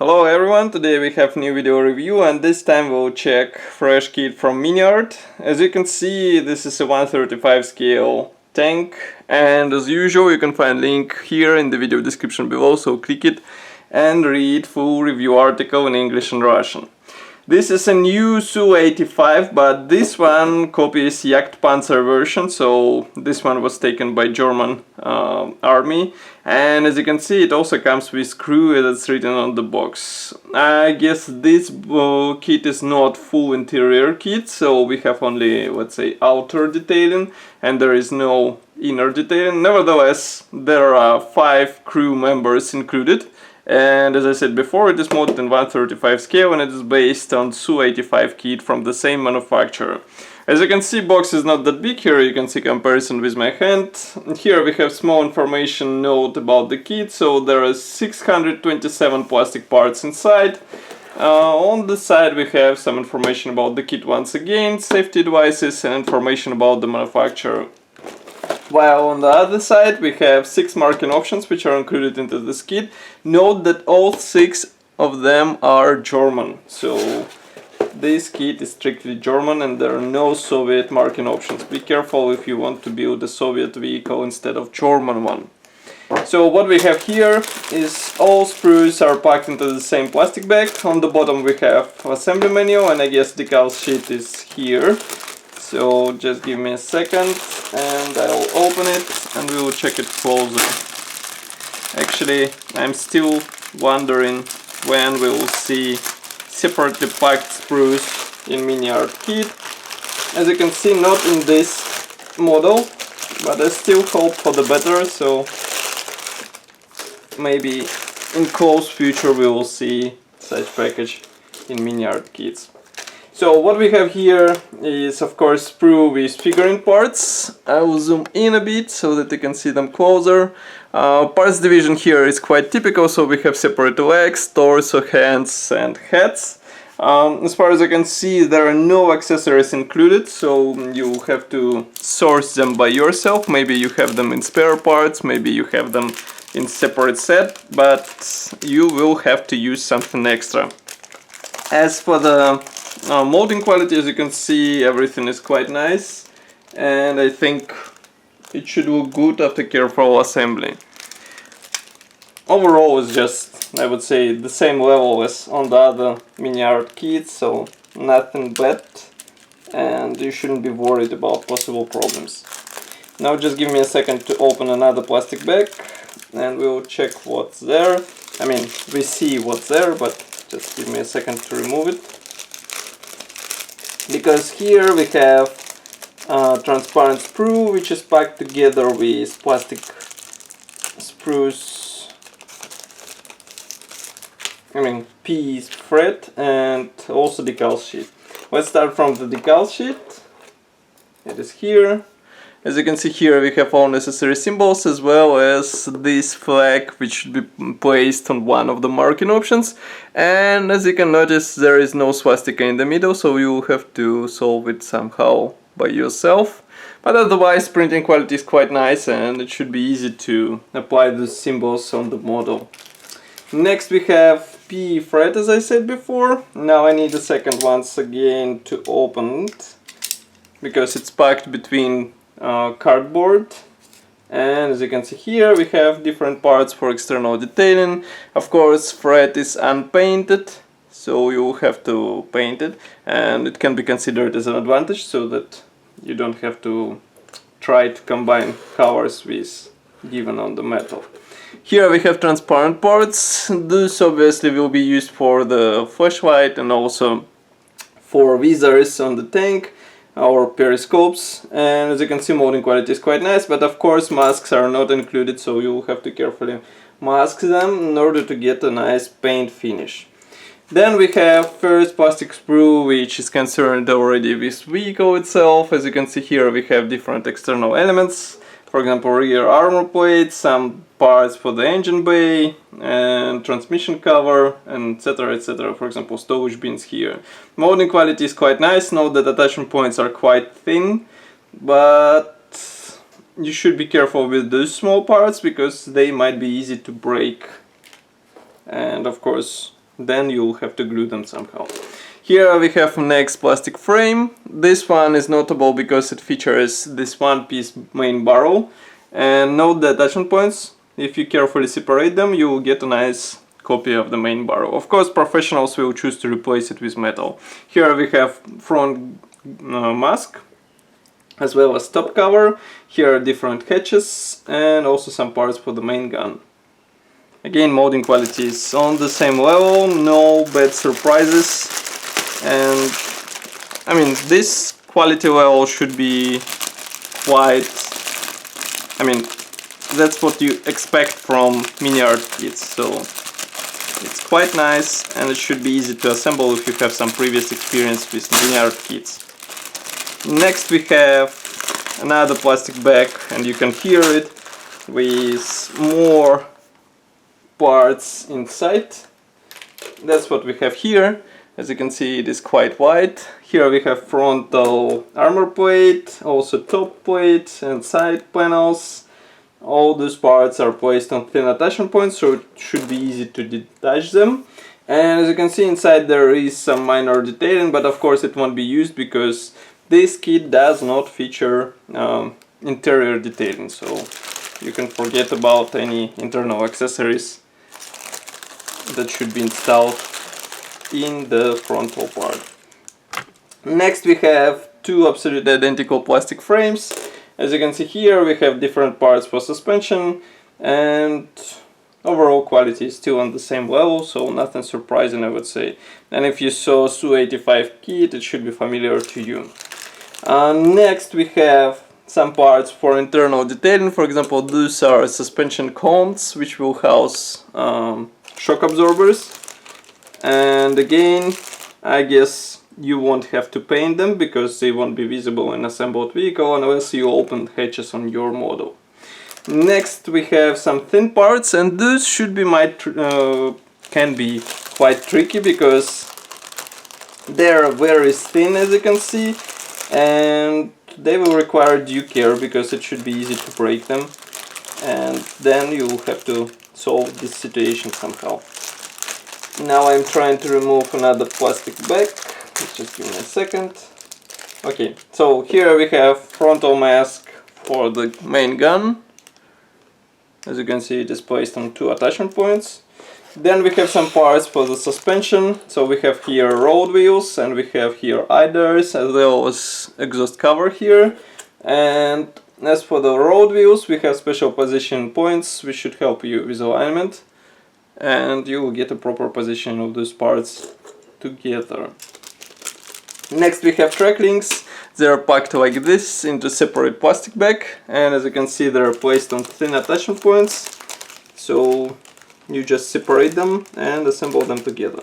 Hello everyone, today we have new video review and this time we'll check fresh kit from Miniart. As you can see, this is a 1/35 scale tank, and as usual you can find link here in the video description below, so click it and read full review article in English and Russian. This is a new Su-85, but this one copies Jagdpanzer version, so this one was taken by German army, and as you can see it also comes with Sprue as it's written on the box. I guess this kit is not full interior kit, so we have only, let's say, outer detailing and there is no inner detailing. Nevertheless, there are 5 crew members included. And as I said before, it is modeled in 1/35 scale and it is based on Su-85 kit from the same manufacturer. As you can see, box is not that big. Here you can see comparison with my hand. Here we have small information note about the kit. So there are 627 plastic parts inside. On the side we have some information about the kit once again, safety devices and information about the manufacturer. While on the other side we have 6 marking options which are included into this kit. Note that all 6 of them are German, so this kit is strictly German and there are no Soviet marking options. Be careful if you want to build a Soviet vehicle instead of German one. So what we have here is all sprues are packed into the same plastic bag. On the bottom we have assembly manual and I guess decal sheet is here. So just give me a second and I'll open it and we will check it closer. Actually, I'm still wondering when we will see separately packed sprues in Miniart kit. As you can see, not in this model, but I still hope for the better, so maybe in close future we will see such package in Miniart kits. So what we have here is of course sprue with figurine parts. I will zoom in a bit so that you can see them closer. Parts division here is quite typical, so we have separate legs, torso, hands and heads. As far as I can see, there are no accessories included, so you have to source them by yourself. Maybe you have them in spare parts, maybe you have them in separate set, but you will have to use something extra. As for the molding quality, as you can see, everything is quite nice and I think it should look good after careful assembly. Overall it's just, I would say, the same level as on the other Miniart kits, so nothing bad and you shouldn't be worried about possible problems. Now just give me a second to open another plastic bag and we'll check what's there. I mean, we see what's there, but just give me a second to remove it. Because here we have transparent sprue which is packed together with plastic sprues, piece thread and also decal sheet. Let's start from the decal sheet. It is here. As you can see here we have all necessary symbols as well as this flag which should be placed on one of the marking options, and as you can notice there is no swastika in the middle, so you will have to solve it somehow by yourself. But otherwise printing quality is quite nice and it should be easy to apply the symbols on the model. Next we have PE thread, as I said before. Now I need a second once again to open it because it's packed between cardboard, and as you can see here we have different parts for external detailing. Of course thread is unpainted, so you have to paint it, and it can be considered as an advantage so that you don't have to try to combine colors with given on the metal. Here we have transparent parts. This obviously will be used for the flashlight and also for visors on the tank or periscopes, and as you can see molding quality is quite nice, but of course masks are not included, so you will have to carefully mask them in order to get a nice paint finish. Then we have first plastic sprue which is concerned already with vehicle itself. As you can see here we have different external elements, for example rear armor plate, some parts for the engine bay and transmission cover, and etc, etc. For example stowage bins here. Molding quality is quite nice. Note that attachment points are quite thin, but you should be careful with those small parts because they might be easy to break. And of course then you'll have to glue them somehow. Here we have next plastic frame. This one is notable because it features this one piece main barrel, and note the attachment points. If you carefully separate them, you will get a nice copy of the main barrel. Of course, professionals will choose to replace it with metal. Here we have front mask, as well as top cover. Here are different hatches and also some parts for the main gun. Again, molding quality is on the same level, no bad surprises, and I mean, this quality level should be quite, I mean, that's what you expect from Miniart kits, so it's quite nice and it should be easy to assemble if you have some previous experience with Miniart kits. Next we have another plastic bag, and you can hear it with more parts inside. That's what we have here. As you can see, it is quite wide. Here we have frontal armor plate, also top plate and side panels. All those parts are placed on thin attachment points, so it should be easy to detach them. And as you can see, inside there is some minor detailing, but of course it won't be used because this kit does not feature interior detailing, so you can forget about any internal accessories that should be installed in the frontal part. Next we have two absolutely identical plastic frames. As you can see here, we have different parts for suspension, and overall quality is still on the same level, so nothing surprising, I would say. And if you saw Su-85 kit, it should be familiar to you. Next we have some parts for internal detailing. For example, these are suspension cones which will house shock absorbers, and again I guess you won't have to paint them because they won't be visible in assembled vehicle unless you open hatches on your model. Next we have some thin parts, and those should be can be quite tricky because they're very thin, as you can see, and they will require due care because it should be easy to break them, and then you will have to solve this situation somehow. Now I'm trying to remove another plastic bag. Just give me a second. Okay, so here we have frontal mask for the main gun. As you can see, it is placed on two attachment points. Then we have some parts for the suspension. So we have here road wheels, and we have here idlers, as well as exhaust cover here. And as for the road wheels, we have special position points which should help you with alignment, and you will get a proper position of those parts together. Next we have track links. They are packed like this into separate plastic bag, and as you can see, they are placed on thin attachment points, so you just separate them and assemble them together.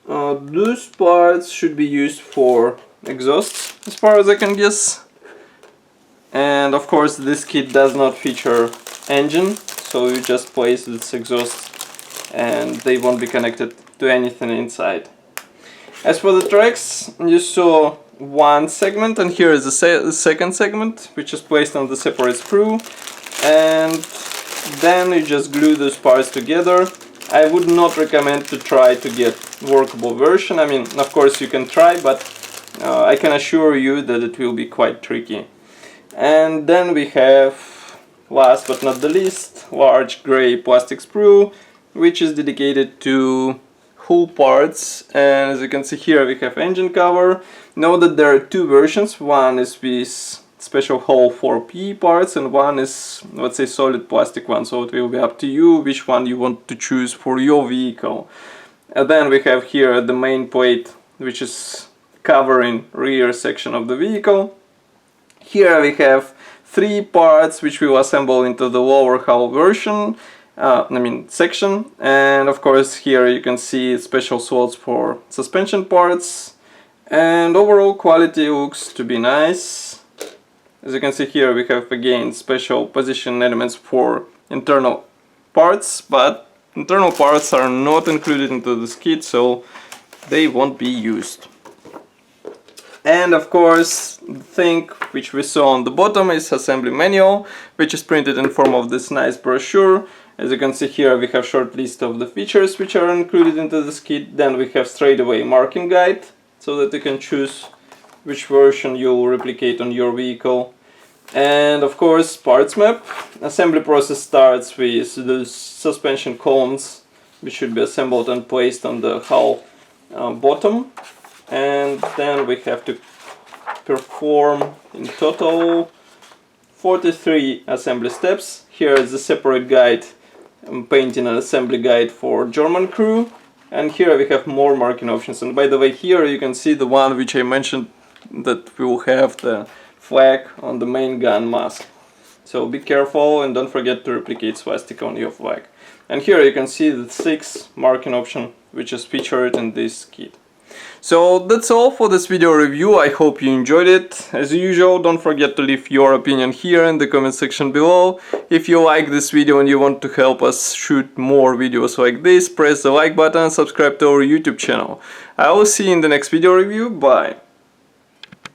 Those parts should be used for exhausts, as far as I can guess. And of course this kit does not feature engine, so you just place this exhaust and they won't be connected to anything inside. As for the tracks, you saw one segment, and here is the second segment, which is placed on the separate sprue, and then you just glue those parts together. I would not recommend to try to get workable version. I mean, of course you can try, but I can assure you that it will be quite tricky. And then we have, last but not the least, large gray plastic sprue, which is dedicated to hull parts. And as you can see here, we have engine cover. Note that there are two versions. One is with special hull for PE parts, and one is, let's say, solid plastic one, so it will be up to you which one you want to choose for your vehicle. And then we have here the main plate, which is covering rear section of the vehicle. Here we have three parts which we will assemble into the lower hull version, section, and of course here you can see special slots for suspension parts, and overall quality looks to be nice. As you can see here, we have again special position elements for internal parts, but internal parts are not included into this kit, so they won't be used. And of course, the thing which we saw on the bottom is assembly manual, which is printed in form of this nice brochure. As you can see here, we have short list of the features which are included into this kit. Then we have straight away marking guide, so that you can choose which version you'll replicate on your vehicle. And of course, parts map. Assembly process starts with the suspension columns, which should be assembled and placed on the hull bottom. And then we have to perform in total 43 assembly steps. Here is a separate guide, painting and assembly guide for German crew. And here we have more marking options. And by the way, here you can see the one which I mentioned, that will have the flag on the main gun mask. So be careful and don't forget to replicate swastika on your flag. And here you can see the 6 marking option which is featured in this kit. So that's all for this video review. I hope you enjoyed it. As usual, don't forget to leave your opinion here in the comment section below. If you like this video and you want to help us shoot more videos like this, press the like button and subscribe to our YouTube channel. I will see you in the next video review. Bye!